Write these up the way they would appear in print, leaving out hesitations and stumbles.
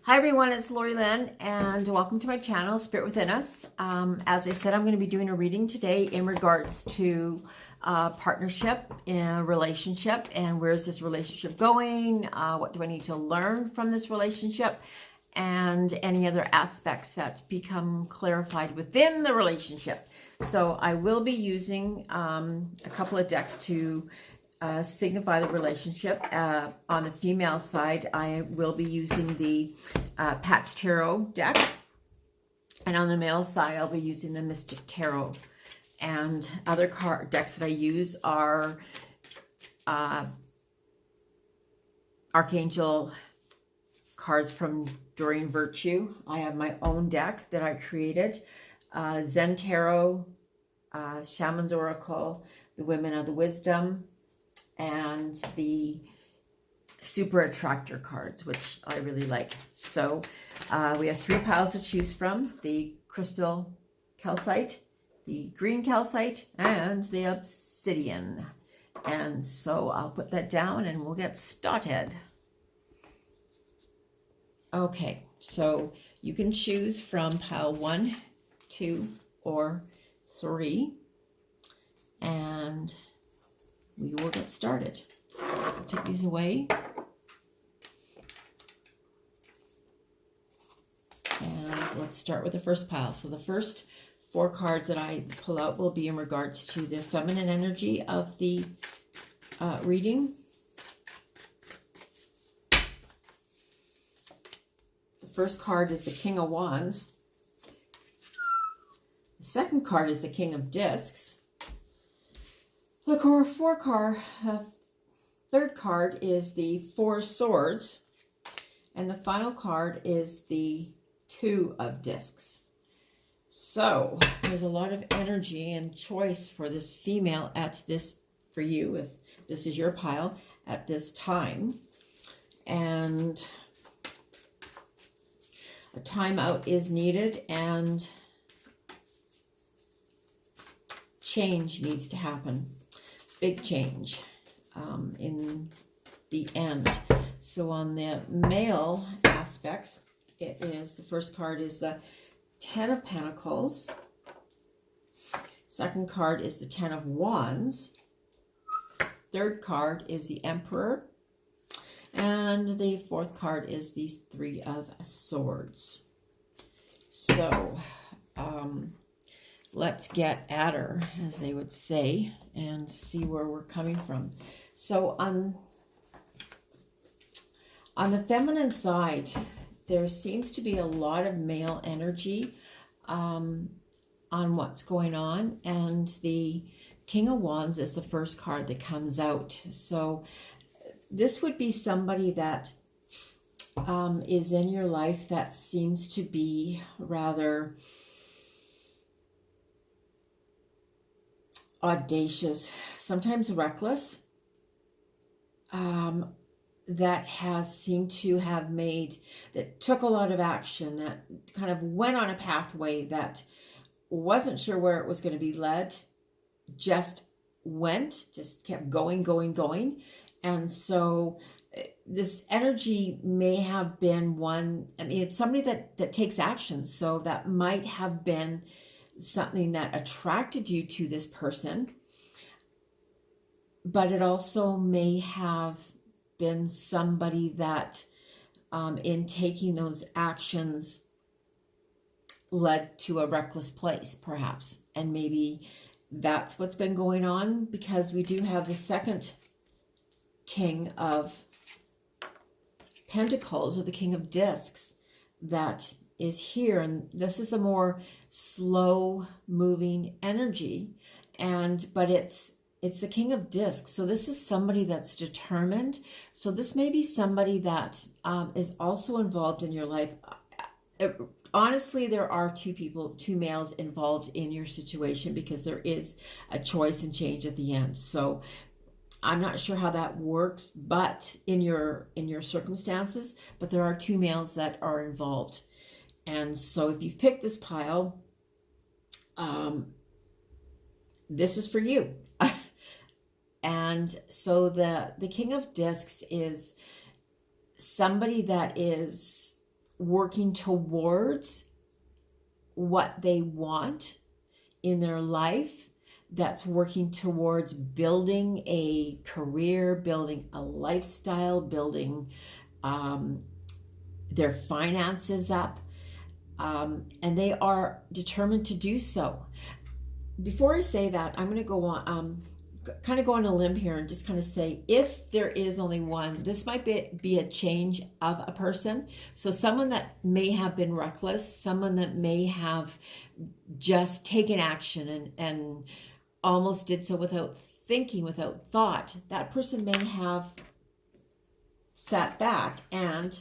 Hi everyone, it's Lori-Lynn and welcome to my channel, Spirit Within Us. As I said, I'm going to be doing a reading today in regards to partnership and relationship, and where's this relationship going, what do I need to learn from this relationship, and any other aspects that become clarified within the relationship. So I will be using a couple of decks to signify the relationship. On the female side, I will be using the Patch Tarot deck. And on the male side, I'll be using the Mystic Tarot. And other card decks that I use are Archangel cards from During Virtue. I have my own deck that I created. Zen Tarot, Shaman's Oracle, the Women of the Wisdom, and the Super Attractor cards, which I really like. So we have 3 piles to choose from: the crystal calcite, the green calcite, and the obsidian. And so I'll put that down and we'll get started. Okay, so you can choose from pile 1, 2, or 3, and we will get started. So take these away. And let's start with the first pile. So the first 4 cards that I pull out will be in regards to the feminine energy of the reading. The first card is the King of Wands. The second card is the King of Discs. The third card is the 4 Swords, and the final card is the 2 of Discs. So there's a lot of energy and choice for this female for you, if this is your pile at this time. And a timeout is needed, and change needs to happen. Big change in the end. So on the male aspects, the first card is the 10 of Pentacles. Second card is the 10 of Wands. Third card is the Emperor. And the fourth card is the 3 of Swords. So let's get at her, as they would say, and see where we're coming from. So on the feminine side, there seems to be a lot of male energy on what's going on, and the King of Wands is the first card that comes out. So this would be somebody that is in your life that seems to be rather audacious, sometimes reckless, that has seemed to have that took a lot of action, that kind of went on a pathway that wasn't sure where it was going to be led, just kept going. And so this energy may have been one, it's somebody that takes action. So that might have been something that attracted you to this person, but it also may have been somebody that in taking those actions led to a reckless place, perhaps. And maybe that's what's been going on, because we do have the second King of Pentacles, or the King of Discs, that is here. And this is a more slow moving energy, but it's the King of Discs. So this is somebody that's determined. So this may be somebody that is also involved in your life. Honestly, there are 2 males involved in your situation, because there is a choice and change at the end. So I'm not sure how that works, but in your circumstances, but there are 2 males that are involved. And so if you've picked this pile, this is for you. And so the King of Discs is somebody that is working towards what they want in their life, that's working towards building a career, building a lifestyle, building their finances up, and they are determined to do so. Before I say that, I'm going to go on, kind of go on a limb here and just kind of say, if there is only one, this might be a change of a person. So someone that may have been reckless, someone that may have just taken action and almost did so without thinking, without thought, that person may have sat back and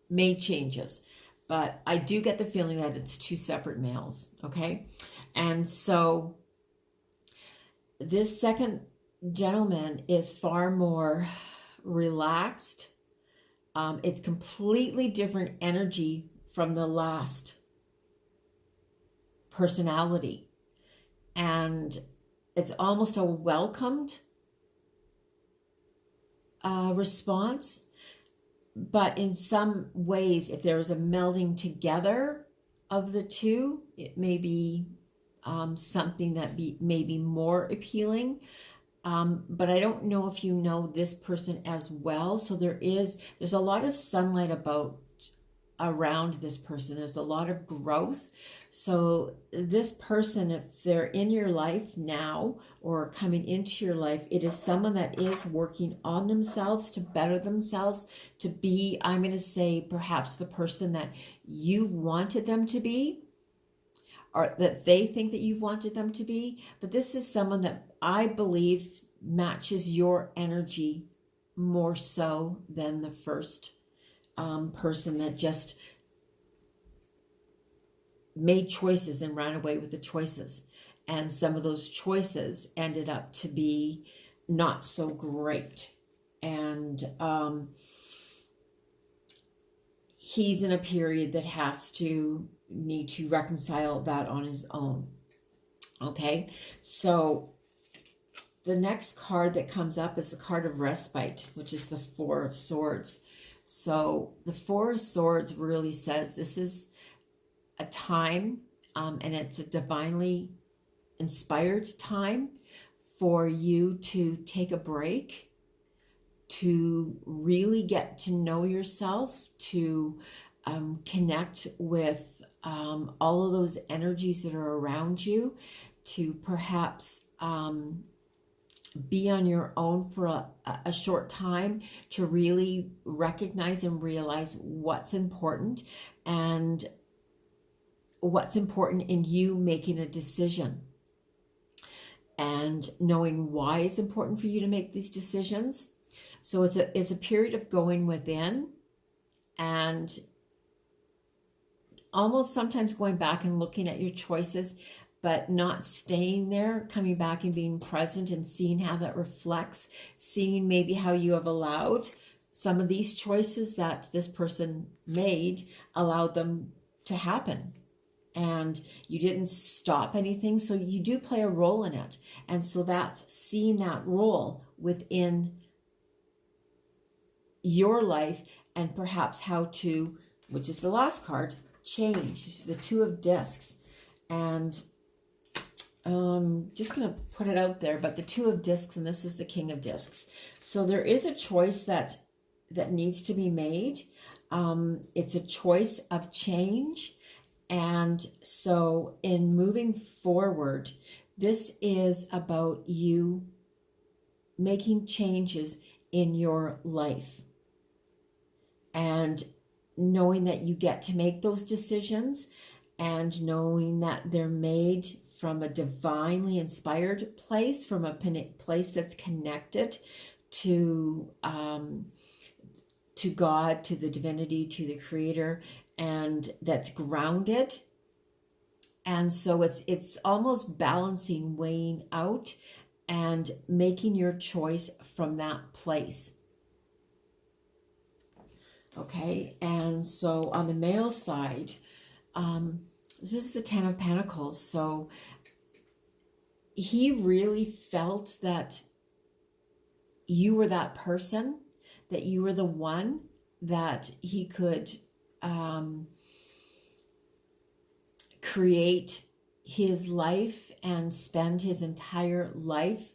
made changes. But I do get the feeling that it's two separate males, okay? And so this second gentleman is far more relaxed. It's completely different energy from the last personality. And it's almost a welcomed response. But in some ways, if there is a melding together of the two, it may be something that may be more appealing. But I don't know if you know this person as well. So there's a lot of sunlight around this person. There's a lot of growth. So this person, if they're in your life now or coming into your life, it is someone that is working on themselves to better themselves, to be, I'm going to say, perhaps the person that you wanted them to be, or that they think that you've wanted them to be. But this is someone that I believe matches your energy more so than the first person that just made choices and ran away with the choices. And some of those choices ended up to be not so great. And he's in a period that need to reconcile that on his own. Okay, so the next card that comes up is the card of respite, which is the Four of Swords. So the Four of Swords really says this is a time, and it's a divinely inspired time for you to take a break, to really get to know yourself, to connect with all of those energies that are around you, to perhaps be on your own for a short time, to really recognize and realize what's important, and what's important in you making a decision, and knowing why it's important for you to make these decisions. So it's a period of going within and almost sometimes going back and looking at your choices, but not staying there, coming back and being present and seeing how that reflects, seeing maybe how you have allowed some of these choices that this person made, allowed them to happen. And you didn't stop anything, so you do play a role in it. And so that's seeing that role within your life, and perhaps how to, which is the last card, change. This is the Two of Discs. And just going to put it out there, but the Two of Discs, and this is the King of Discs. So there is a choice that needs to be made. It's a choice of change. And so in moving forward, this is about you making changes in your life and knowing that you get to make those decisions, and knowing that they're made from a divinely inspired place, from a place that's connected to God, to the divinity, to the Creator, and that's grounded. And so it's almost balancing, weighing out, and making your choice from that place. Okay, and so on the male side, this is the Ten of Pentacles. So he really felt that you were that person, that you were the one, that he could create his life and spend his entire life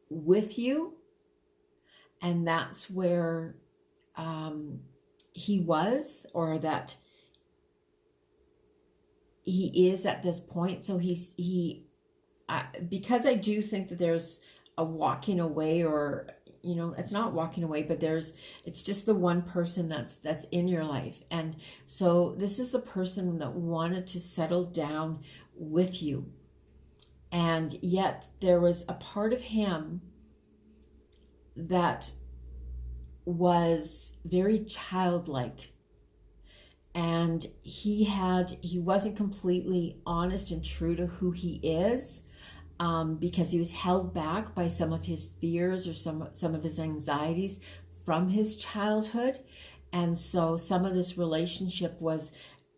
with you. And that's where he was, or that he is at this point. So because I do think that there's a walking away, or it's not walking away, but it's just the one person that's in your life. And so this is the person that wanted to settle down with you, and yet there was a part of him that was very childlike, and he wasn't completely honest and true to who he is, because he was held back by some of his fears or some of his anxieties from his childhood. And so some of this relationship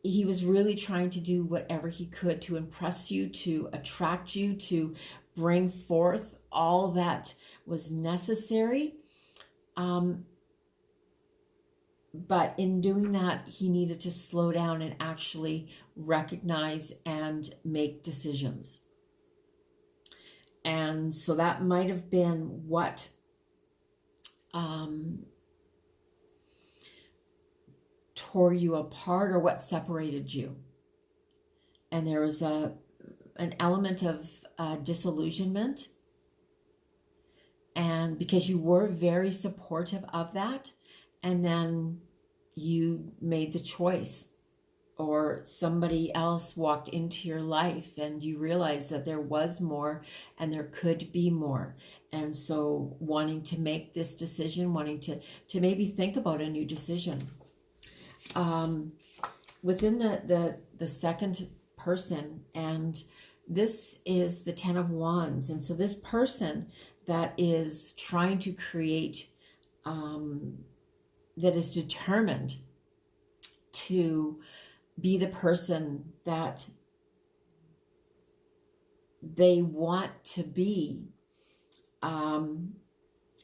he was really trying to do whatever he could to impress you, to attract you, to bring forth all that was necessary. But in doing that, he needed to slow down and actually recognize and make decisions. And so that might have been what tore you apart, or what separated you. And there was an element of disillusionment, and because you were very supportive of that, and then you made the choice, or somebody else walked into your life and you realized that there was more and there could be more. And so wanting to make this decision, wanting to maybe think about a new decision. Within the second person, and this is the 10 of Wands. And so this person that is trying to create, that is determined to be the person that they want to be.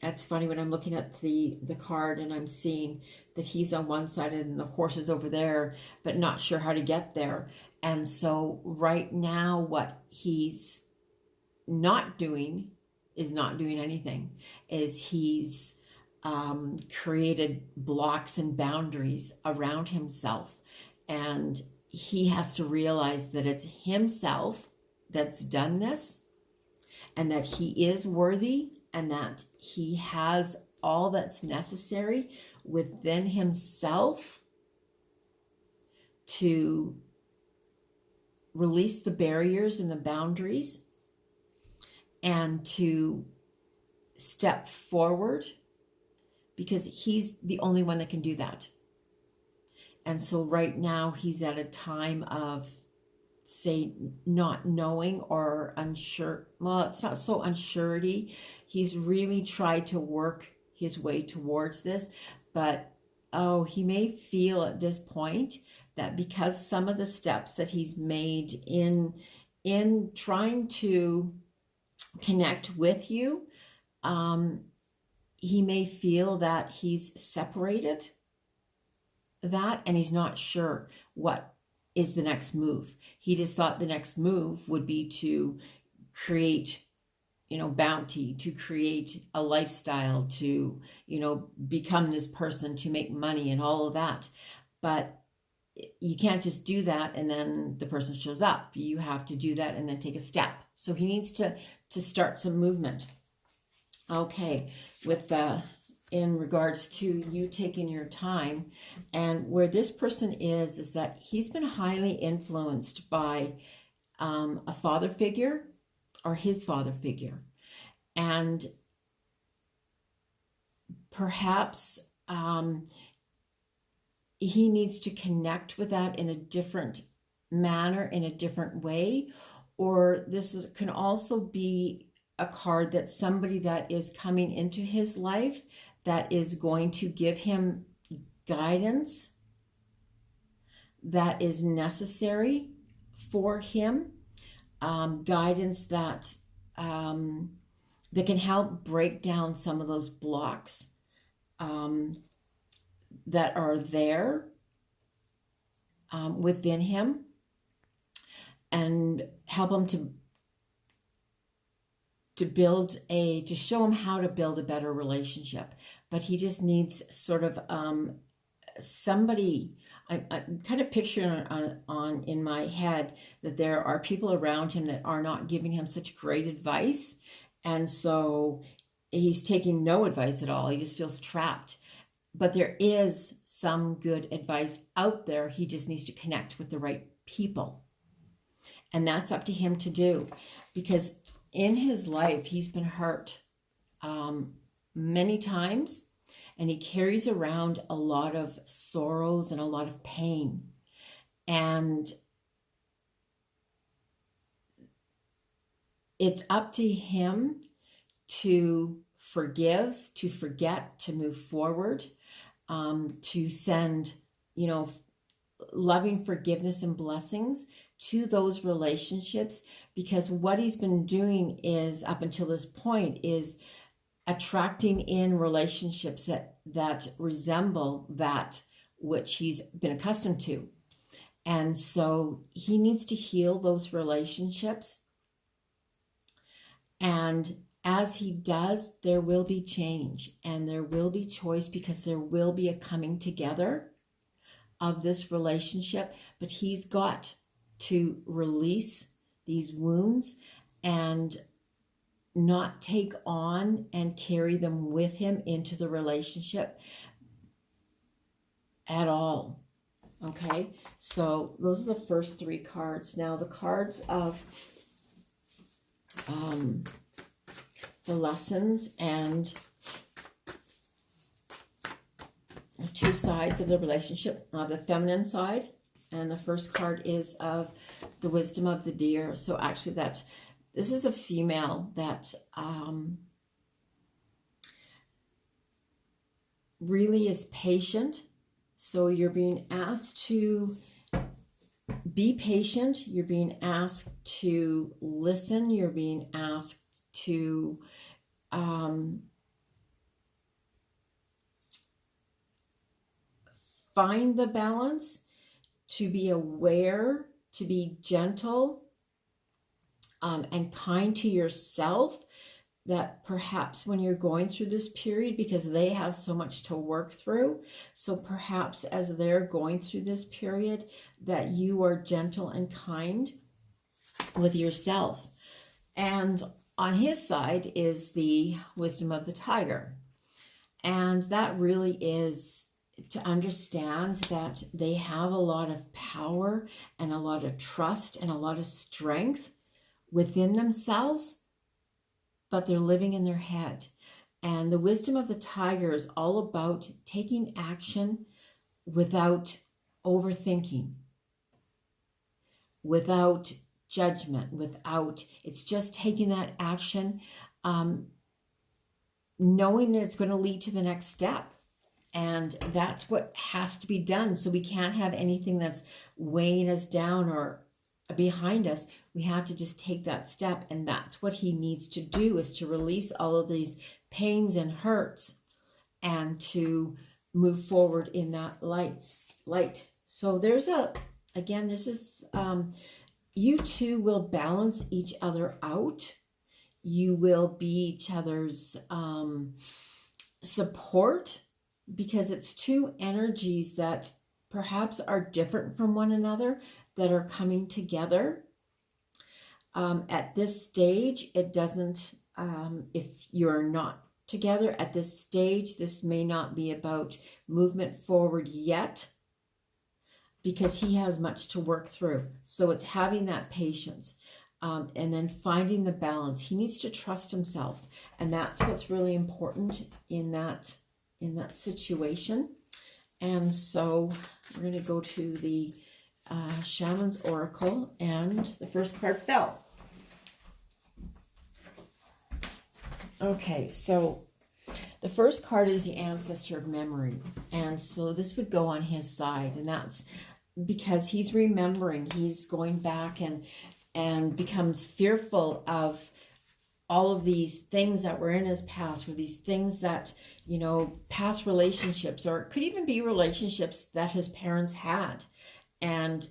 That's funny, when I'm looking at the card and I'm seeing that he's on one side and the horse is over there, but not sure how to get there. And so right now what he's not doing is not doing anything, is he's created blocks and boundaries around himself. And he has to realize that it's himself that's done this, and that he is worthy, and that he has all that's necessary within himself to release the barriers and the boundaries, and to step forward, because he's the only one that can do that. And so right now he's at a time of, say, not knowing or unsure. Well, it's not so unsurety. He's really tried to work his way towards this, but he may feel at this point that because some of the steps that he's made in trying to connect with you, he may feel that he's separated that, and he's not sure what is the next move. He just thought the next move would be to create, bounty, to create a lifestyle, to, become this person, to make money and all of that. But you can't just do that and then the person shows up. You have to do that and then take a step. So he needs to start some movement. Okay, with in regards to you taking your time, and where this person is that he's been highly influenced by a father figure, or his father figure, and perhaps he needs to connect with that in a different manner, in a different way. Or can also be a card that somebody that is coming into his life that is going to give him guidance that is necessary for him, guidance that that can help break down some of those blocks that are there within him, and help him to show him how to build a better relationship. But he just needs sort of somebody. I'm kind of picturing on in my head that there are people around him that are not giving him such great advice, and so he's taking no advice at all. He just feels trapped. But there is some good advice out there. He just needs to connect with the right people. And that's up to him to do. Because in his life, he's been hurt many times. And he carries around a lot of sorrows and a lot of pain. And it's up to him to forgive, to forget, to move forward, to send, loving forgiveness and blessings to those relationships, because what he's been doing is, up until this point, is attracting in relationships that resemble that which he's been accustomed to. And so he needs to heal those relationships. And as he does, there will be change and there will be choice, because there will be a coming together of this relationship. But he's got to release these wounds and not take on and carry them with him into the relationship at all. Okay, so those are the first three cards. Now the cards of the lessons and the two sides of the relationship, the feminine side, and the first card is of the wisdom of the deer. So actually this is a female that really is patient. So you're being asked to be patient. You're being asked to listen. You're being asked to find the balance, to be aware, to be gentle and kind to yourself, that perhaps when you're going through this period, because they have so much to work through, so perhaps as they're going through this period, that you are gentle and kind with yourself. And on his side is the wisdom of the tiger. And that really is to understand that they have a lot of power and a lot of trust and a lot of strength within themselves, but they're living in their head. And the wisdom of the tiger is all about taking action without overthinking, without judgment, it's just taking that action, knowing that it's going to lead to the next step. And that's what has to be done. So we can't have anything that's weighing us down or behind us. We have to just take that step. And that's what he needs to do, is to release all of these pains and hurts and to move forward in that light. So there's you two will balance each other out. You will be each other's support, because it's two energies that perhaps are different from one another that are coming together. At this stage, it doesn't, if you're not together at this stage, this may not be about movement forward yet, because he has much to work through. So it's having that patience and then finding the balance. He needs to trust himself. And that's what's really important in that situation. And so we're going to go to the Shaman's Oracle, and the first card fell. Okay, so the first card is the Ancestor of Memory. And so this would go on his side, and that's because he's remembering, he's going back and becomes fearful of all of these things that were in his past, or these things that, you know, past relationships, or it could even be relationships that his parents had, and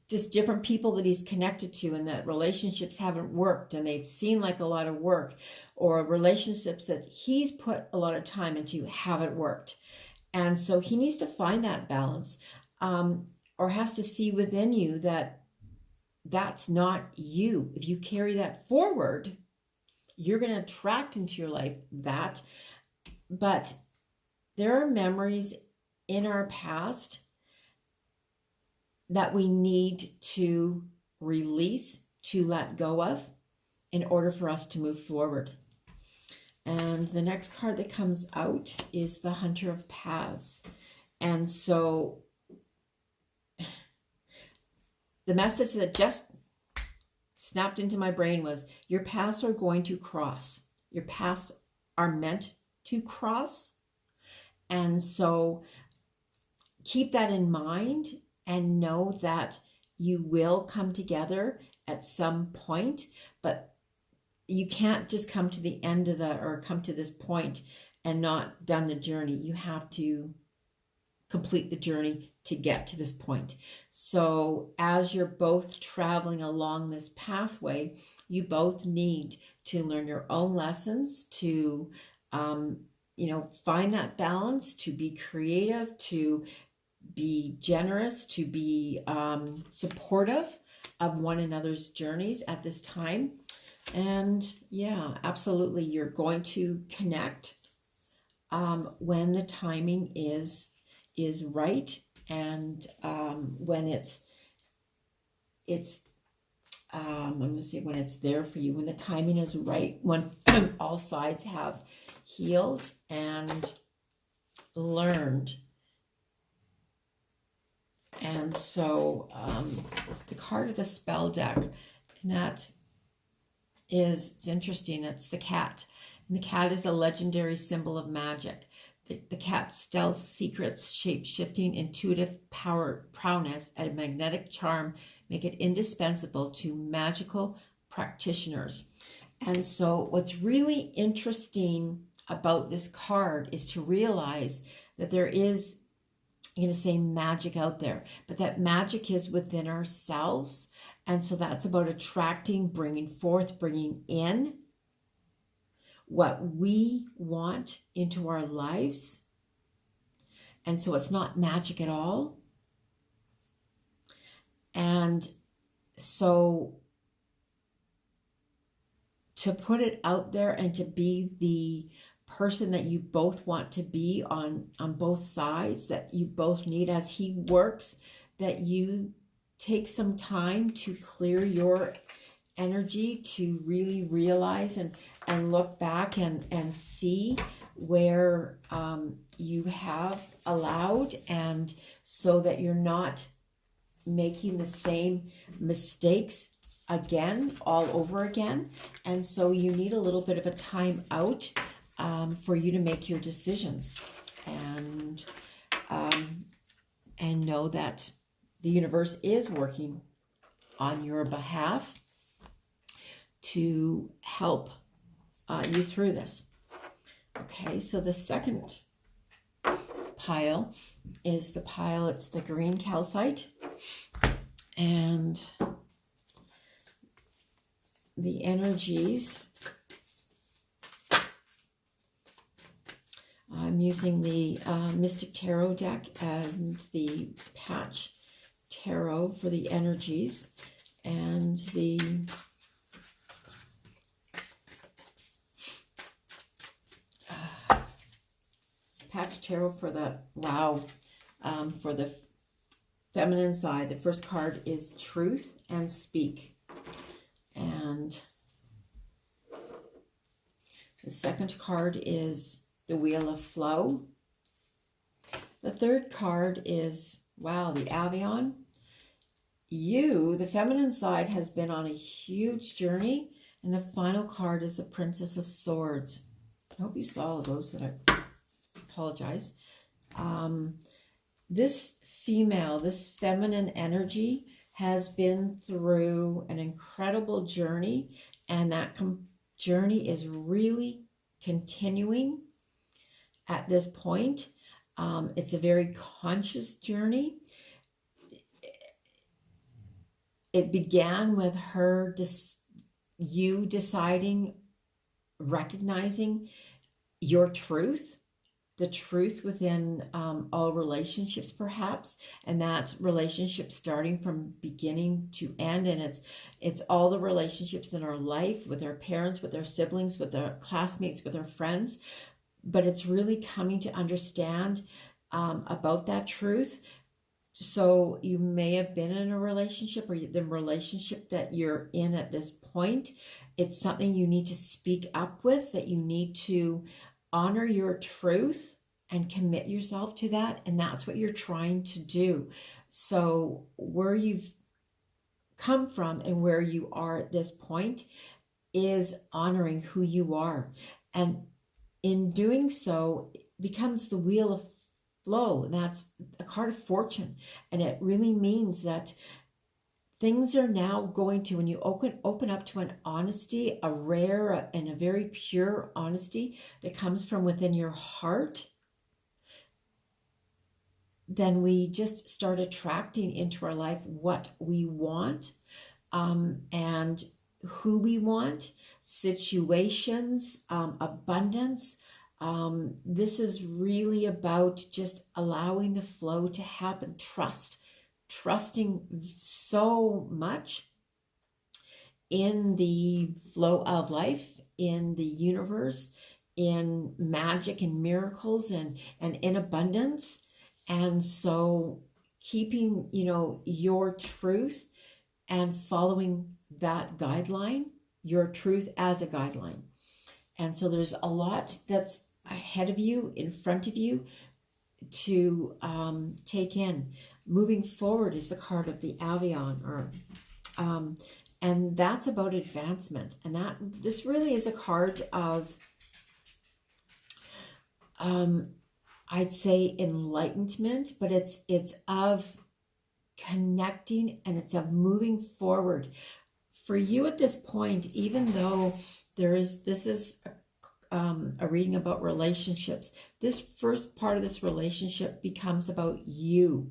just different people that he's connected to, and that relationships haven't worked and they've seemed like a lot of work, or relationships that he's put a lot of time into haven't worked. And so he needs to find that balance, or has to see within you that that's not you. If you carry that forward, you're going to attract into your life that. But there are memories in our past that we need to release, to let go of, in order for us to move forward. And the next card that comes out is the Hunter of Paths. And so the message that just snapped into my brain was, your paths are going to cross. Your paths are meant to cross. And so keep that in mind, and know that you will come together at some point, but you can't just come to the end of or come to this point and not done the journey. You have to complete the journey to get to this point. So as you're both traveling along this pathway, you both need to learn your own lessons, to, you know, find that balance, to be creative, to be generous, to be supportive of one another's journeys at this time. And yeah, absolutely, you're going to connect when the timing is right, and when it's I'm going to say when it's there for you, when the timing is right, when all sides have healed and learned. And so the card of the spell deck, and that is, it's interesting, it's the cat. And the cat is a legendary symbol of magic. The cat's stealth, secrets, shape-shifting, intuitive prowess, and magnetic charm make it indispensable to magical practitioners. And so what's really interesting about this card is to realize that there is, I'm going to say, magic out there, but that magic is within ourselves. And so that's about attracting, bringing forth, bringing in what we want into our lives. And so it's not magic at all. And so to put it out there and to be the person that you both want to be on both sides, that you both need as he works, that you take some time to clear your energy, to really realize and look back and see where you have allowed, and so that you're not making the same mistakes again, all over again. And so you need a little bit of a time out for you to make your decisions, and know that the universe is working on your behalf to help you through this. Okay, so the second pile is the pile, it's the green calcite, and the energies. I'm using the Mystic Tarot deck and the Patch Tarot for the energies, and the Patch Tarot for the, for the feminine side. The first card is Truth and Speak. And the second card is the Wheel of Flow. The third card is, the Avion. You, the feminine side, has been on a huge journey. And the final card is the Princess of Swords. I hope you saw all of those that I apologize. This female, this feminine energy has been through an incredible journey, And that journey is really continuing at this point. It's a very conscious journey. It began with her, you deciding, recognizing your truth, the truth within all relationships, perhaps, and that relationship starting from beginning to end. And it's all the relationships in our life, with our parents, with our siblings, with our classmates, with our friends. But it's really coming to understand about that truth. So you may have been in a relationship, or the relationship that you're in at this point, it's something you need to speak up with, that you need to honor your truth and commit yourself to that. And that's what you're trying to do. So where you've come from and where you are at this point is honoring who you are. And in doing so, it becomes the wheel of flow. And that's a card of fortune. And it really means that things are now going to, when you open up to an honesty, a rare and a very pure honesty that comes from within your heart, then we just start attracting into our life what we want, and who we want, situations, abundance. This is really about just allowing the flow to happen. Trusting so much in the flow of life, in the universe, in magic and miracles, and in abundance. And so keeping, your truth and following that guideline, your truth as a guideline. And so there's a lot that's ahead of you, in front of you, to take in. Moving forward is the card of the Avion, and that's about advancement. And this really is a card of, I'd say, enlightenment, but it's of connecting, and it's of moving forward. For you at this point, even though this is a reading about relationships, this first part of this relationship becomes about you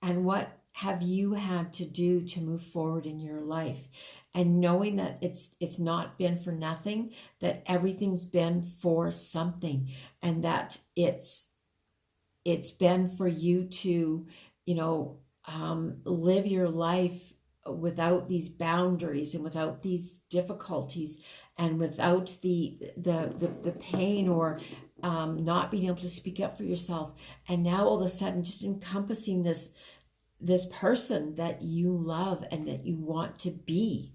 and what have you had to do to move forward in your life, and knowing that it's not been for nothing, that everything's been for something, and that it's been for you to live your life without these boundaries and without these difficulties and without the pain or not being able to speak up for yourself. And now all of a sudden just encompassing this person that you love and that you want to be,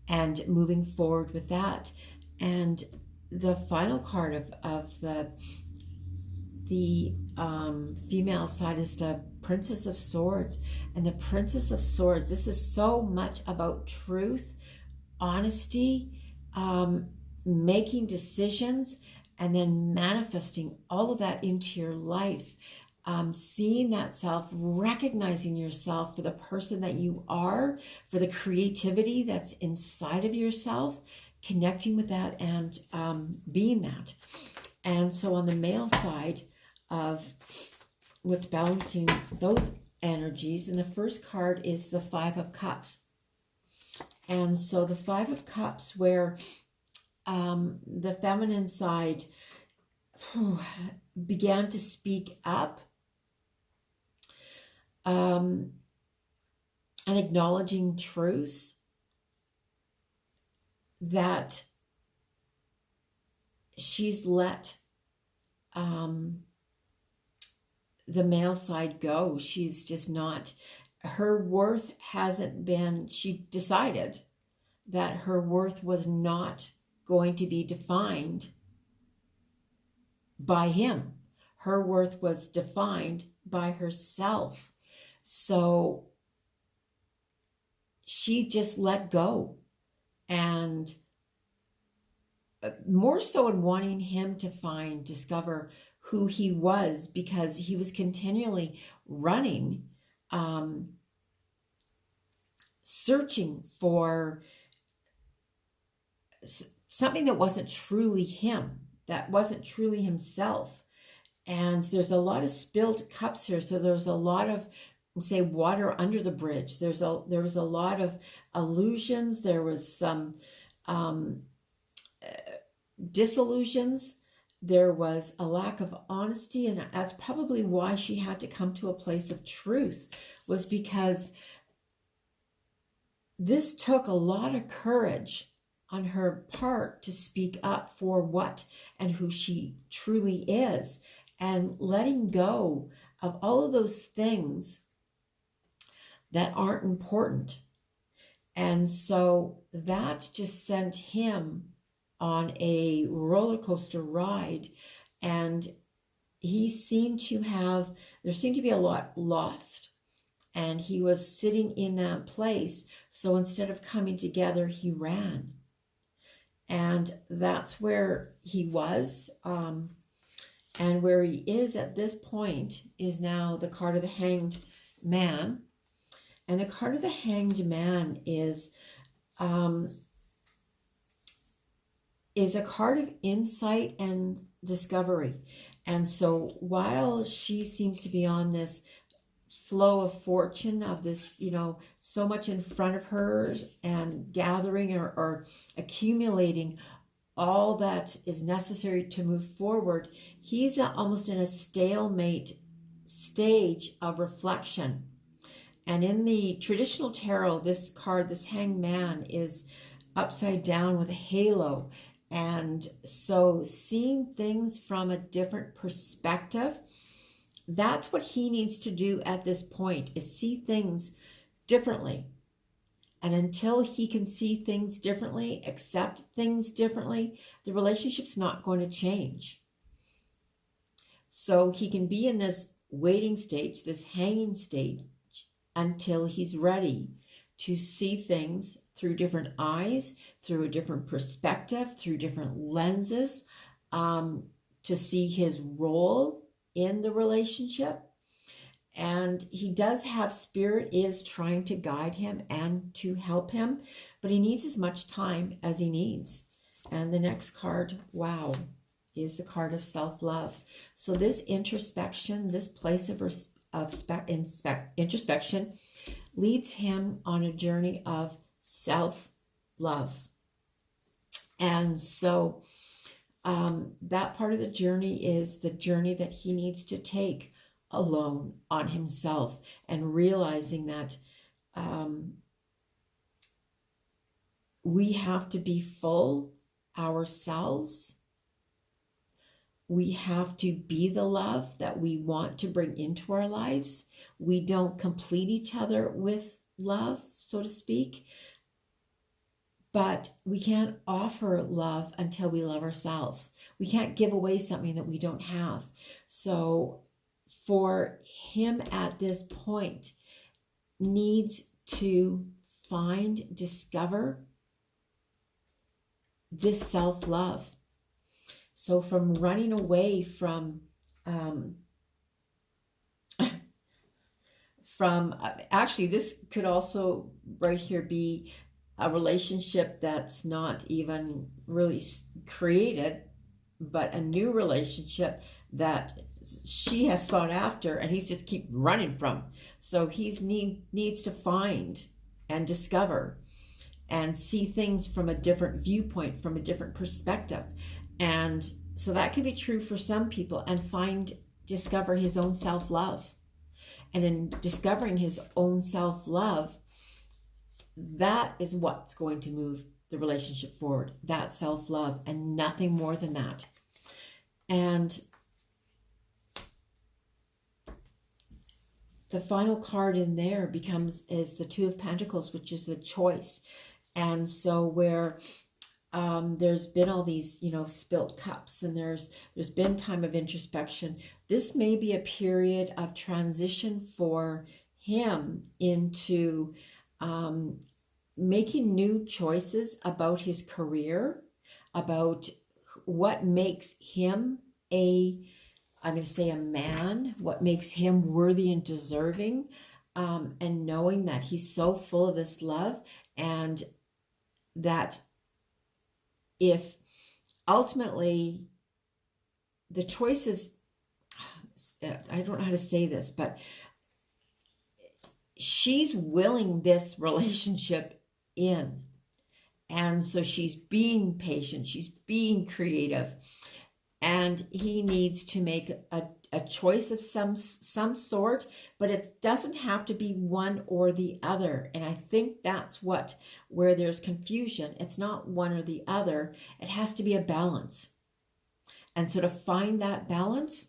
and moving forward with that. And the final card of the female side is the Princess of Swords. And the Princess of Swords, this is so much about truth, honesty, making decisions, and then manifesting all of that into your life. Seeing that self, recognizing yourself for the person that you are, for the creativity that's inside of yourself, connecting with that, and being that. And so on the male side of what's balancing those energies, and the first card is the Five of Cups. And so the Five of Cups, where the feminine side began to speak up, and acknowledging truths that she's let the male side go. She's just not, her worth hasn't been, she decided that her worth was not going to be defined by him. Her worth was defined by herself. So she just let go, and more so in wanting him to discover who he was, because he was continually running, searching for something that wasn't truly him, that wasn't truly himself. And there's a lot of spilled cups here. So there's a lot of, say, water under the bridge. There was a lot of illusions. There was some disillusions. There was a lack of honesty, and that's probably why she had to come to a place of truth, was because this took a lot of courage on her part to speak up for what and who she truly is, and letting go of all of those things that aren't important. And so that just sent him on a roller coaster ride, and there seemed to be a lot lost, and he was sitting in that place. So instead of coming together, he ran, and that's where he was. And where he is at this point is now the card of the Hanged Man. And the card of the Hanged Man is a card of insight and discovery. And so while she seems to be on this flow of fortune, of this, so much in front of her, and gathering or accumulating all that is necessary to move forward, he's almost in a stalemate stage of reflection. And in the traditional tarot, this card, this Hanged Man, is upside down with a halo. And so seeing things from a different perspective, that's what he needs to do at this point, is see things differently. And until he can see things differently, accept things differently, the relationship's not going to change. So he can be in this waiting stage, this hanging stage, until he's ready to see things through different eyes, through a different perspective, through different lenses, to see his role in the relationship. And he does have, Spirit is trying to guide him and to help him, but he needs as much time as he needs. And the next card, wow, is the card of self-love. So this introspection, this place of introspection, leads him on a journey of self-love. And so that part of the journey is the journey that he needs to take alone on himself, and realizing that we have to be full ourselves. We have to be the love that we want to bring into our lives. We don't complete each other with love, so to speak, but we can't offer love until we love ourselves. We can't give away something that we don't have. So for him at this point, needs to discover this self-love. So from running away from actually, this could also right here be a relationship that's not even really created, but a new relationship that she has sought after, and he's just keep running from. So he's needs to find and discover and see things from a different viewpoint, from a different perspective. And so that can be true for some people, and discover his own self-love. And in discovering his own self-love, that is what's going to move the relationship forward, that self-love, and nothing more than that. And the final card in there is the Two of Pentacles, which is the choice. And so where there's been all these, spilt cups, and there's been time of introspection, this may be a period of transition for him into making new choices about his career, about what makes him I'm going to say a man, what makes him worthy and deserving, and knowing that he's so full of this love, and that if ultimately the choice is, I don't know how to say this, but she's willing this relationship in. And so she's being patient, she's being creative, and he needs to make a choice of some sort, but it doesn't have to be one or the other. And I think that's where there's confusion. It's not one or the other. It has to be a balance. And so to find that balance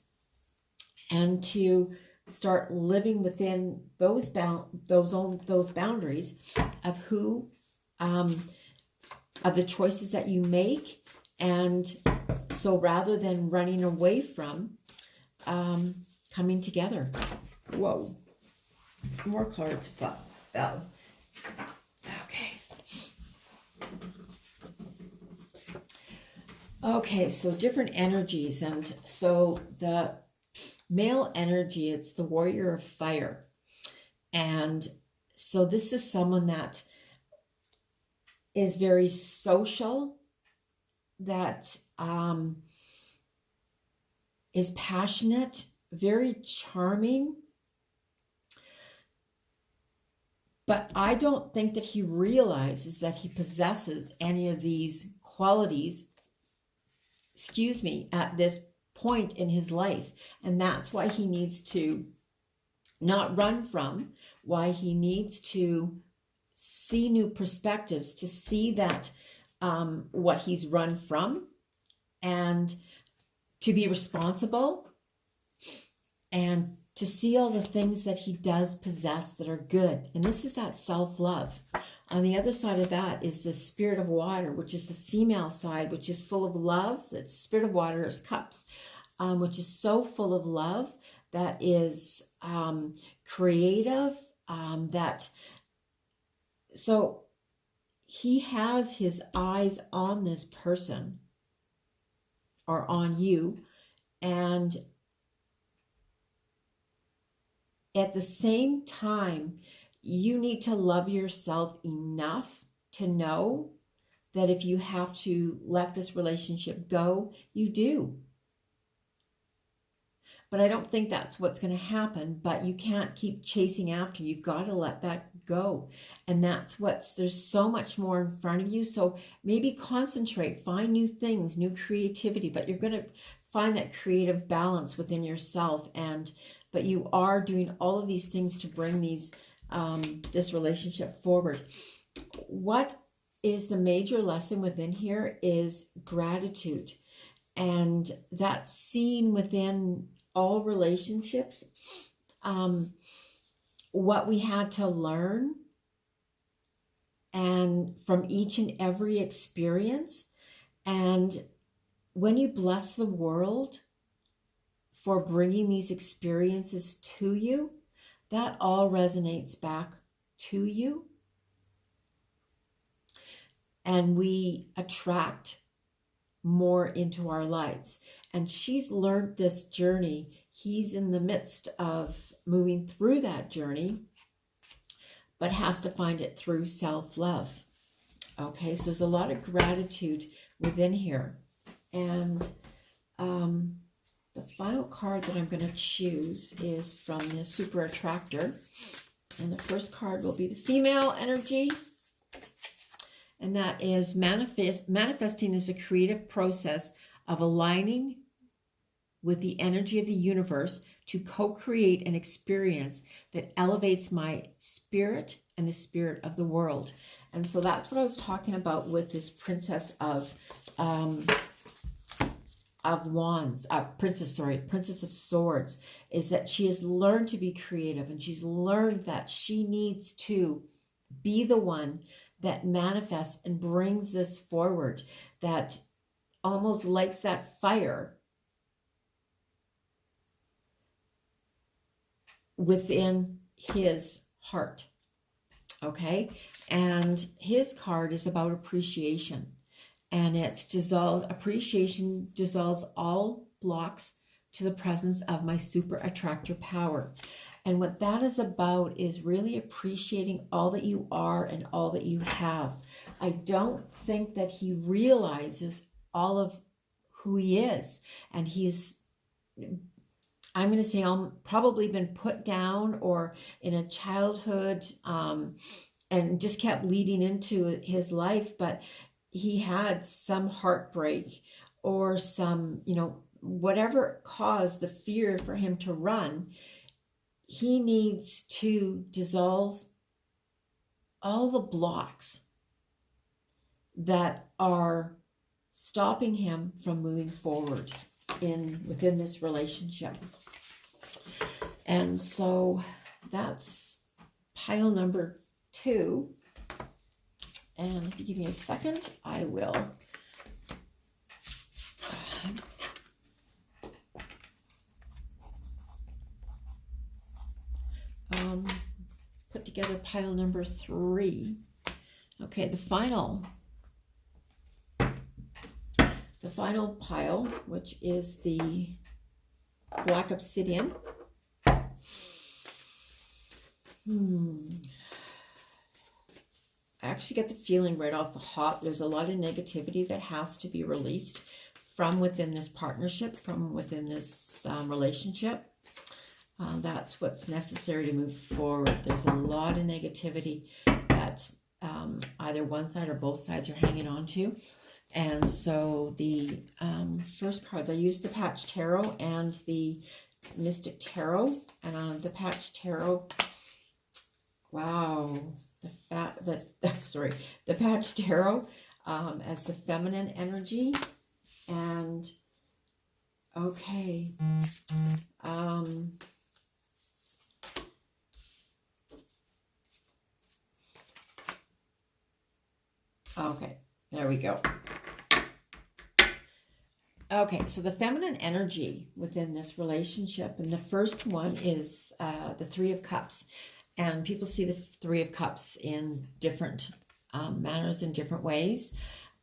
and to start living within those boundaries of who, of the choices that you make. And so rather than running away from, coming together. Whoa, more cards fell. Okay, so different energies. And so the male energy, it's the warrior of fire. And so this is someone that is very social, that is passionate, very charming. But I don't think that he realizes that he possesses any of these qualities, at this point in his life. And that's why he needs to not run from, why he needs to see new perspectives, to see that what he's run from, and to be responsible, and to see all the things that he does possess that are good. And this is that self-love. On the other side of that is the spirit of water, which is the female side, which is full of love. That spirit of water is cups, which is so full of love, that is creative, so he has his eyes on this person or on you, and at the same time, you need to love yourself enough to know that if you have to let this relationship go, you do. But I don't think that's what's going to happen, but you can't keep chasing after. You've got to let that go. And there's so much more in front of you. So maybe concentrate, find new things, new creativity, but you're going to find that creative balance within yourself. But you are doing all of these things to bring this relationship forward. What is the major lesson within here is gratitude. And that's seen within all relationships, what we had to learn, and from each and every experience. And when you bless the world for bringing these experiences to you, that all resonates back to you. And we attract more into our lives. And she's learned this journey. He's in the midst of moving through that journey, but has to find it through self-love. Okay, so there's a lot of gratitude within here. And the final card that I'm going to choose is from the Super Attractor. And the first card will be the female energy. And that is manifesting is a creative process of aligning with the energy of the universe to co-create an experience that elevates my spirit and the spirit of the world. And so that's what I was talking about with this Princess of Wands, Princess of Swords, is that she has learned to be creative, and she's learned that she needs to be the one that manifests and brings this forward, that almost lights that fire within his heart. Okay, and his card is about appreciation, and it's appreciation dissolves all blocks to the presence of my super attractor power. And what that is about is really appreciating all that you are and all that you have. I don't think that he realizes all of who he is. And he's, I'm going to say, probably been put down or in a childhood, and just kept leading into his life. But he had some heartbreak or some, whatever caused the fear for him to run. He needs to dissolve all the blocks that are stopping him from moving forward within this relationship. And so that's pile number 2. And if you give me a second, I will put together pile number 3. Okay, the final pile, which is the black obsidian. I actually get the feeling right off the hop there's a lot of negativity that has to be released from within this partnership, from within this relationship. That's what's necessary to move forward. There's a lot of negativity that either one side or both sides are hanging on to. And so the first cards, I used the Patch Tarot and the Mystic Tarot. And on the Patch Tarot, wow, the Patch Tarot as the feminine energy. And okay, okay, there we go. Okay, so the feminine energy within this relationship, and the first one is the Three of Cups. And people see the Three of Cups in different manners, in different ways.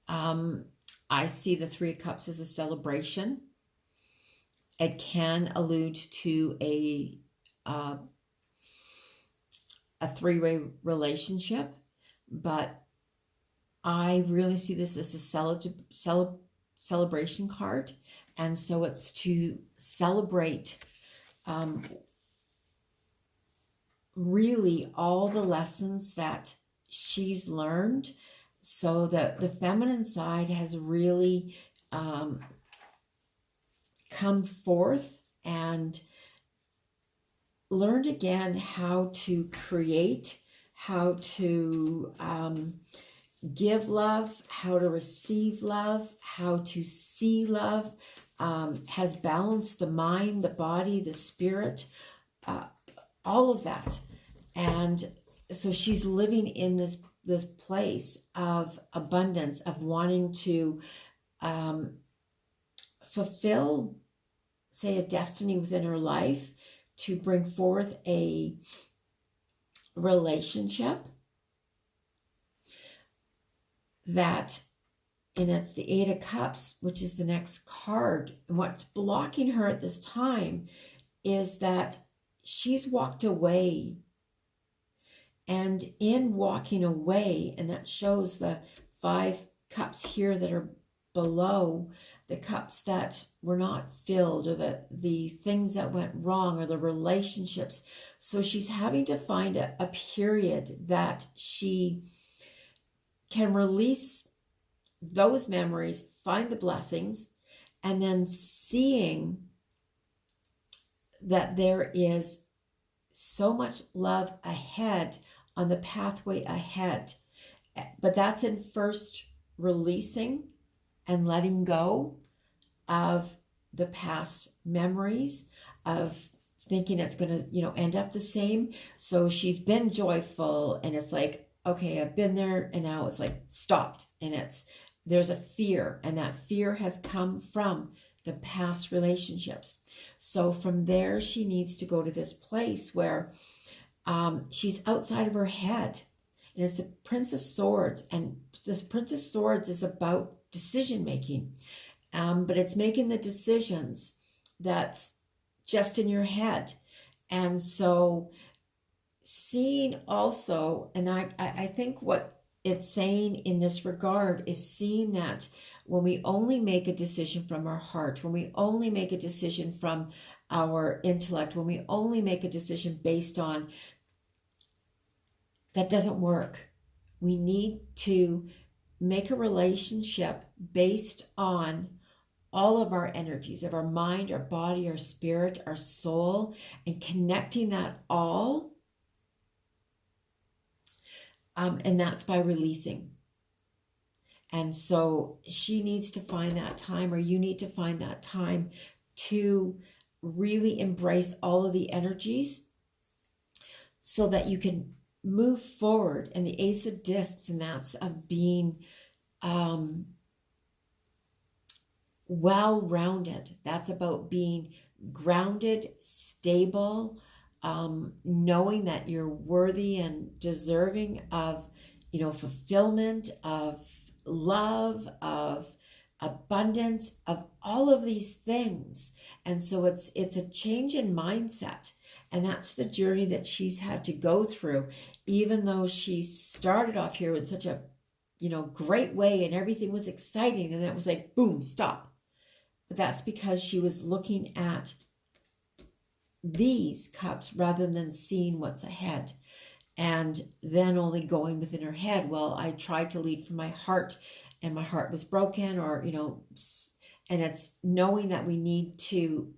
I see the Three of Cups as a celebration. It can allude to a three-way relationship, but I really see this as a celebration card. And so it's to celebrate really all the lessons that she's learned, so that the feminine side has really come forth and learned again how to create, how to give love, how to receive love, how to see love, has balanced the mind, the body, the spirit, all of that. And so she's living in this place of abundance, of wanting to fulfill, say, a destiny within her life, to bring forth a relationship that, and it's the Eight of Cups, which is the next card. And what's blocking her at this time is that she's walked away. And in walking away, and that shows the 5 cups here that are below, the cups that were not filled, or the things that went wrong, or the relationships. So she's having to find a period that she can release those memories, find the blessings, and then seeing that there is so much love ahead, on the pathway ahead. But that's in first releasing and letting go of the past memories, of thinking it's going to, end up the same. So she's been joyful, and it's like, okay, I've been there, and now it's like stopped. And there's a fear, and that fear has come from the past relationships. So from there, she needs to go to this place where she's outside of her head. And it's a Prince of Swords. And this Prince of Swords is about decision making. But it's making the decisions that's just in your head. And so seeing also, and I think what it's saying in this regard is seeing that when we only make a decision from our heart, when we only make a decision from our intellect, when we only make a decision based on, that doesn't work. We need to make a relationship based on all of our energies, of our mind, our body, our spirit, our soul, and connecting that all. And that's by releasing. And so she needs to find that time, or you need to find that time to really embrace all of the energies so that you can move forward. And the Ace of Discs, and that's of being well-rounded. That's about being grounded, stable, knowing that you're worthy and deserving of, fulfillment, of love, of abundance, of all of these things. And so it's a change in mindset. And that's the journey that she's had to go through, even though she started off here in such a, great way and everything was exciting. And it was like, boom, stop. But that's because she was looking at these cups rather than seeing what's ahead. And then only going within her head, well, I tried to lead from my heart and my heart was broken, or, and it's knowing that we need to,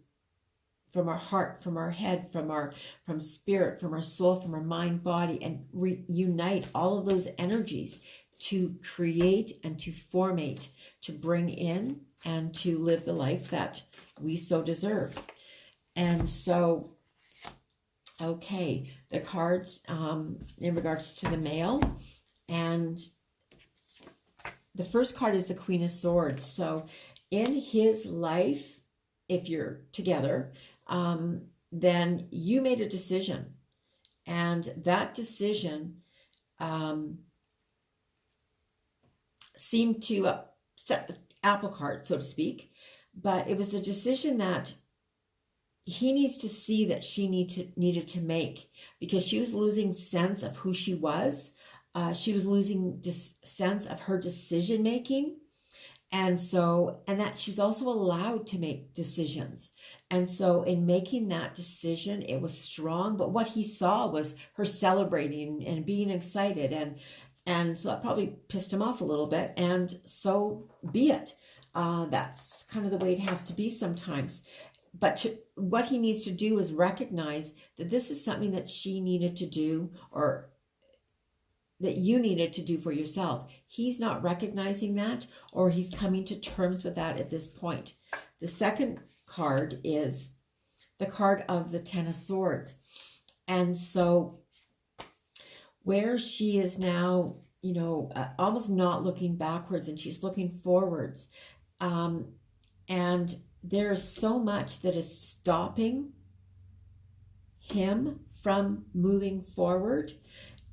from our heart, from our head, from spirit, from our soul, from our mind, body, and reunite all of those energies to create and to formate, to bring in and to live the life that we so deserve. And so, okay, the cards in regards to the male, and the first card is the Queen of Swords. So in his life, if you're together, then you made a decision, and that decision seemed to upset the apple cart, so to speak, but it was a decision that he needs to see that she needed to make, because she was losing sense of who she was. She was losing sense of her decision making. And that she's also allowed to make decisions. And so in making that decision, it was strong, but what he saw was her celebrating and being excited. And so that probably pissed him off a little bit, and so be it. That's kind of the way it has to be sometimes. But what he needs to do is recognize that this is something that she needed to do, or that you needed to do for yourself. He's not recognizing that, or he's coming to terms with that at this point. The second card is the card of the Ten of Swords. And so where she is now, almost not looking backwards, and she's looking forwards. And there's so much that is stopping him from moving forward.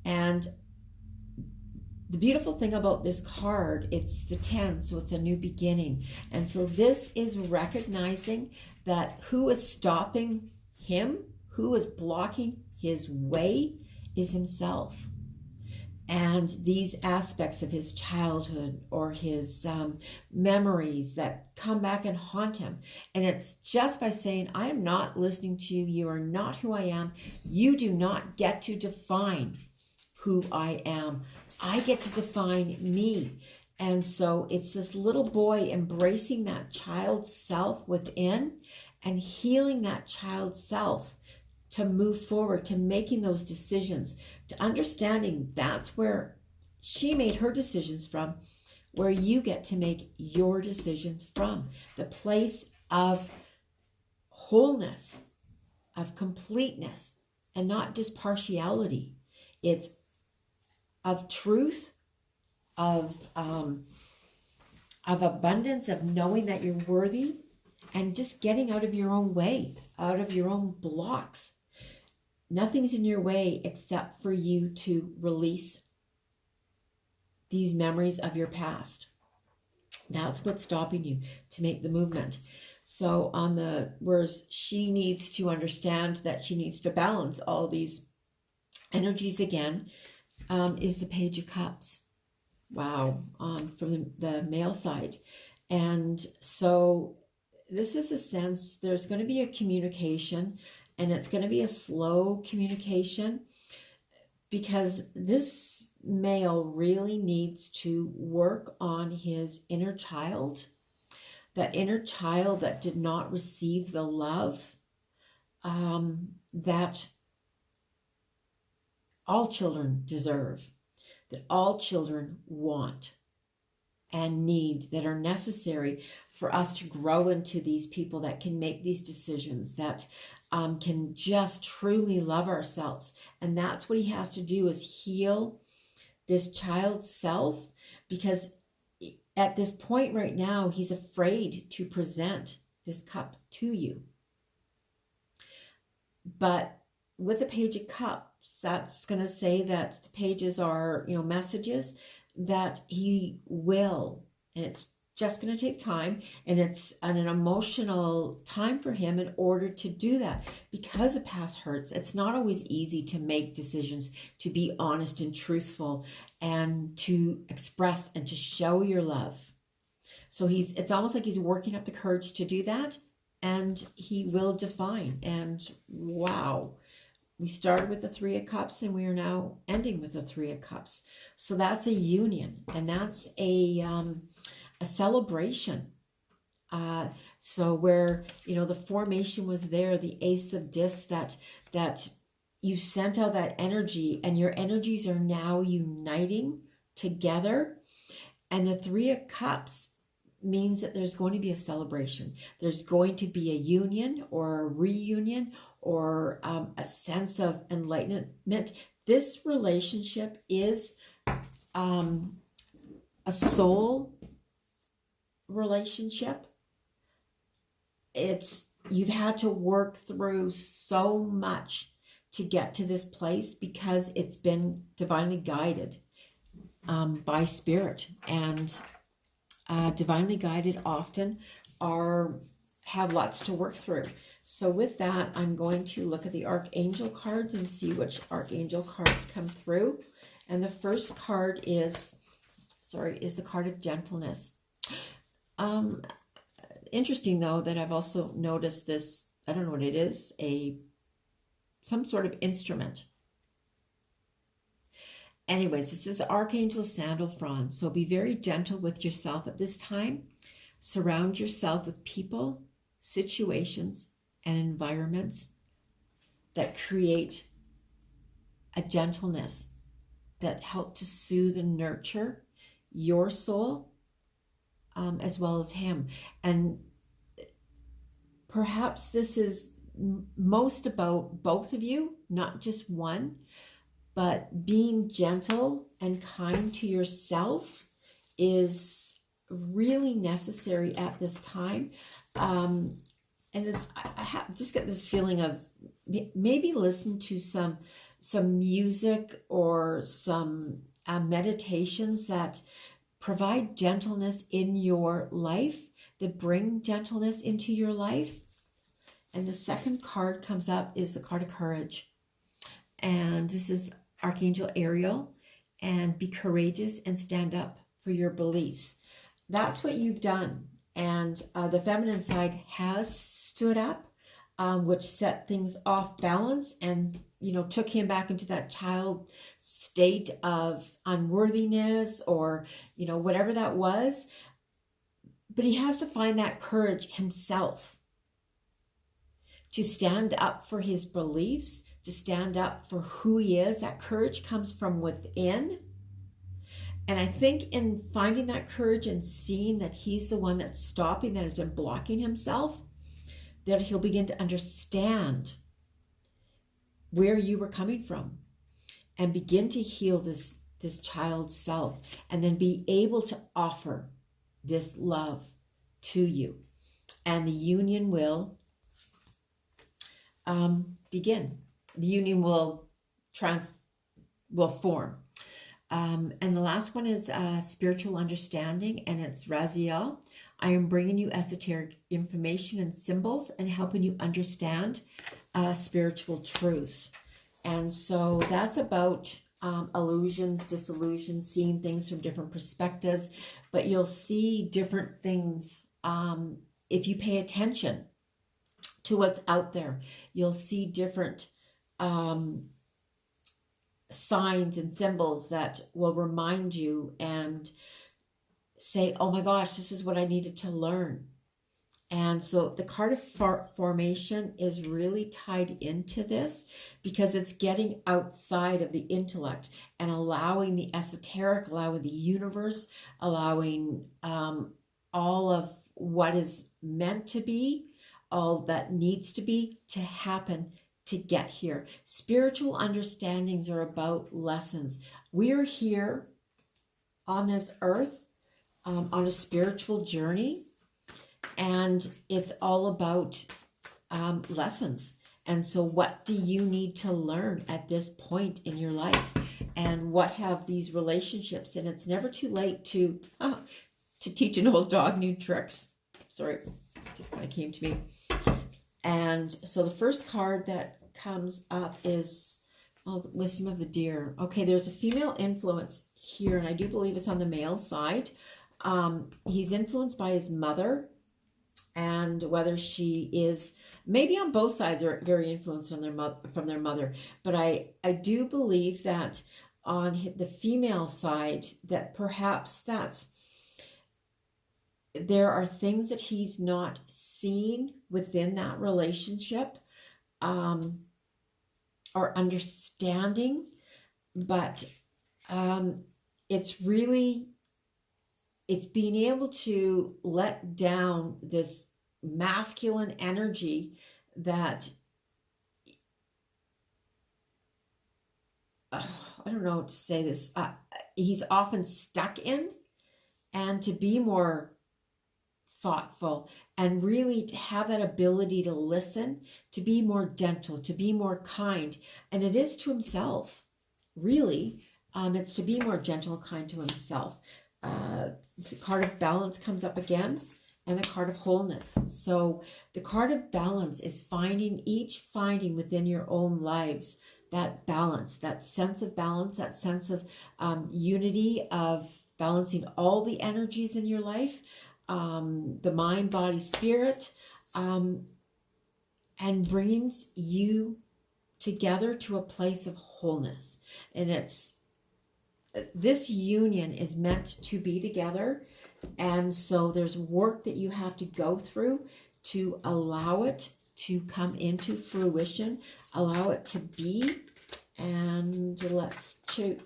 And the beautiful thing about this card, it's the 10, so it's a new beginning. And so this is recognizing that who is stopping him, who is blocking his way, is himself. And these aspects of his childhood, or his memories that come back and haunt him. And it's just by saying, I am not listening to you. You are not who I am. You do not get to define who I am. I get to define me. And so it's this little boy embracing that child's self within and healing that child's self to move forward, to making those decisions, to understanding that's where she made her decisions from, where you get to make your decisions from. The place of wholeness, of completeness, and not just partiality. It's of truth, of abundance, of knowing that you're worthy, and just getting out of your own way, out of your own blocks. Nothing's in your way except for you to release these memories of your past. That's what's stopping you to make the movement. So whereas she needs to understand that she needs to balance all these energies again, is the Page of Cups. Wow, from the male side. And so this is a sense there's going to be a communication, and it's going to be a slow communication, because this male really needs to work on his inner child, that inner child that did not receive the love that all children deserve, that all children want and need, that are necessary for us to grow into these people that can make these decisions, that can just truly love ourselves. And that's what he has to do, is heal this child's self, because at this point right now, he's afraid to present this cup to you. But with the Page of Cups, that's going to say that the pages are, messages that he will, and it's just going to take time, and it's an emotional time for him in order to do that, because the past hurts. It's not always easy to make decisions, to be honest and truthful, and to express and to show your love. So it's almost like he's working up the courage to do that, and he will define. And wow, we started with the Three of Cups, and we are now ending with the Three of Cups. So that's a union, and that's a celebration. So where, the formation was there, the Ace of Discs, that you sent out that energy, and your energies are now uniting together. And the Three of Cups means that there's going to be a celebration. There's going to be a union or a reunion, or a sense of enlightenment. This relationship is a soul relationship. You've had to work through so much to get to this place, because it's been divinely guided by spirit, and divinely guided often have lots to work through. So with that, I'm going to look at the Archangel cards and see which Archangel cards come through. And the first card is the card of gentleness. Interesting though, that I've also noticed this, I don't know what it is, some sort of instrument. Anyways, this is Archangel Sandal Frond. So be very gentle with yourself at this time. Surround yourself with people, situations, and environments that create a gentleness that help to soothe and nurture your soul, as well as him. And perhaps this is most about both of you, not just one, but being gentle and kind to yourself is really necessary at this time. And I just get this feeling of maybe listen to some music or some meditations that provide gentleness in your life, that bring gentleness into your life. And the second card comes up is the card of courage. And this is Archangel Ariel. And be courageous and stand up for your beliefs. That's what you've done. And the feminine side has stood up, which set things off balance and, took him back into that child state of unworthiness or, whatever that was. But he has to find that courage himself to stand up for his beliefs, to stand up for who he is. That courage comes from within. And I think in finding that courage and seeing that he's the one that's stopping, that has been blocking himself, that he'll begin to understand where you were coming from and begin to heal this child's self, and then be able to offer this love to you. And the union will begin. The union will form. And the last one is spiritual understanding, and it's Raziel. I am bringing you esoteric information and symbols and helping you understand spiritual truths. And so that's about illusions, disillusions, seeing things from different perspectives, but you'll see different things if you pay attention to what's out there. You'll see different signs and symbols that will remind you and say, oh my gosh, this is what I needed to learn. And so the card of formation is really tied into this because it's getting outside of the intellect and allowing the esoteric, allowing the universe, allowing all of what is meant to be, all that needs to be, to happen to get here. Spiritual understandings are about lessons. We're here on this earth on a spiritual journey, and it's all about lessons. And so what do you need to learn at this point in your life? And what have these relationships? And it's never too late to teach an old dog new tricks. Sorry, just kind of came to me. And so the first card that comes up is the wisdom of the deer. Okay, there's a female influence here, and I do believe it's on the male side. He's influenced by his mother, and whether she is maybe on both sides are very influenced on from their mother. But I do believe that on the female side, that perhaps there are things that he's not seen within that relationship or understanding, but it's being able to let down this masculine energy that I don't know how to say this, he's often stuck in, and to be more thoughtful and really to have that ability to listen, to be more gentle, to be more kind. And it is to himself, really. It's to be more gentle and kind to himself. The card of balance comes up again, and the card of wholeness. So the card of balance is finding within your own lives that balance, that sense of balance, that sense of unity, of balancing all the energies in your life, the mind, body, spirit, and brings you together to a place of wholeness. And this union is meant to be together, and so there's work that you have to go through to allow it to come into fruition, allow it to be. And let's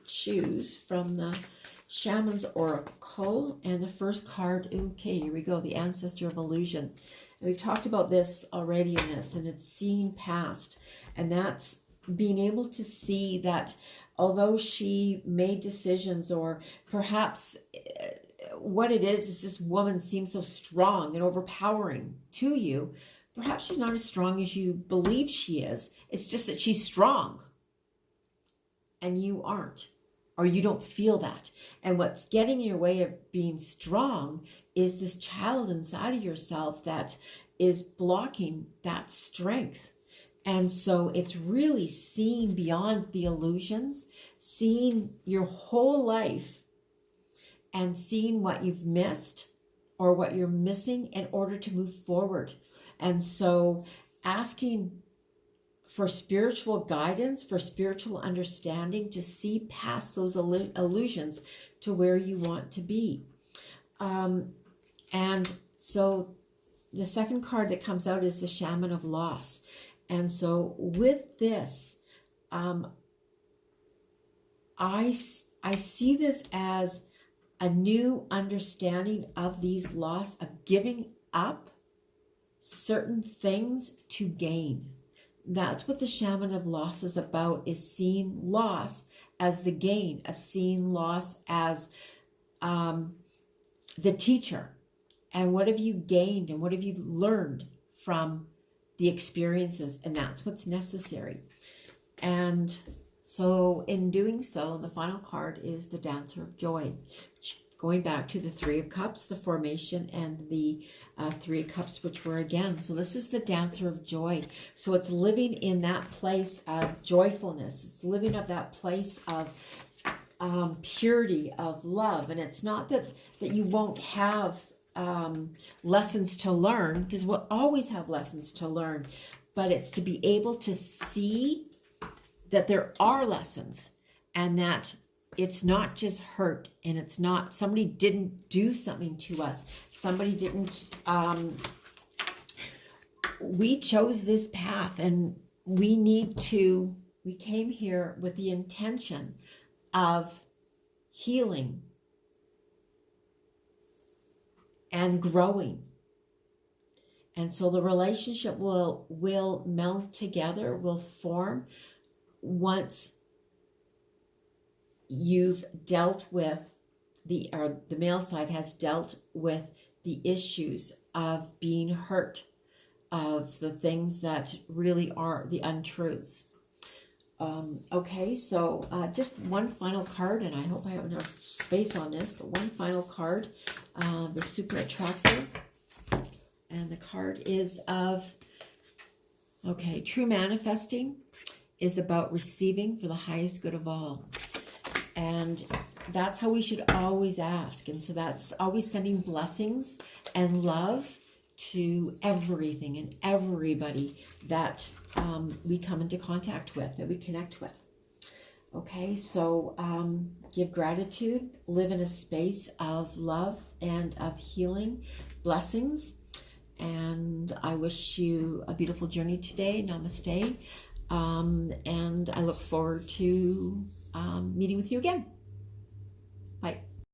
choose from the Shaman's Oracle, and the first card, okay, here we go, the Ancestor of Illusion. And we've talked about this already in this, and it's seeing past, and that's being able to see that although she made decisions, or perhaps what it is this woman seems so strong and overpowering to you, perhaps she's not as strong as you believe she is. It's just that she's strong and you aren't, or you don't feel that. And what's getting in your way of being strong is this child inside of yourself that is blocking that strength. And so it's really seeing beyond the illusions, seeing your whole life and seeing what you've missed or what you're missing in order to move forward. And so asking for spiritual guidance, for spiritual understanding, to see past those illusions to where you want to be. And so the second card that comes out is the Shaman of Loss. And so with this, I see this as a new understanding of these loss, of giving up certain things to gain. That's what the Shaman of Loss is about, is seeing loss as the gain, of seeing loss as the teacher. And what have you gained and what have you learned from the experiences? And that's what's necessary. And so in doing so, the final card is the Dancer of Joy, which going back to the Three of Cups, the formation, and the Three of Cups, which were again. So this is the Dancer of Joy. So it's living in that place of joyfulness. It's living up that place of purity, of love. And it's not that you won't have lessons to learn, because we'll always have lessons to learn, but it's to be able to see that there are lessons, and that it's not just hurt, and it's not somebody didn't do something to us. Somebody didn't, we chose this path, and we came here with the intention of healing and growing. And so the relationship will meld together, will form once you've dealt with the male side has dealt with the issues of being hurt, of the things that really are the untruths. Okay, so just one final card, and I hope I have enough space on this, but one final card, the Super Attractor, and the card is of, okay, true manifesting is about receiving for the highest good of all. And that's how we should always ask. And so that's always sending blessings and love to everything and everybody that we come into contact with, that we connect with. Okay, so give gratitude, live in a space of love and of healing, blessings. And I wish you a beautiful journey today. Namaste. And I look forward to meeting with you again.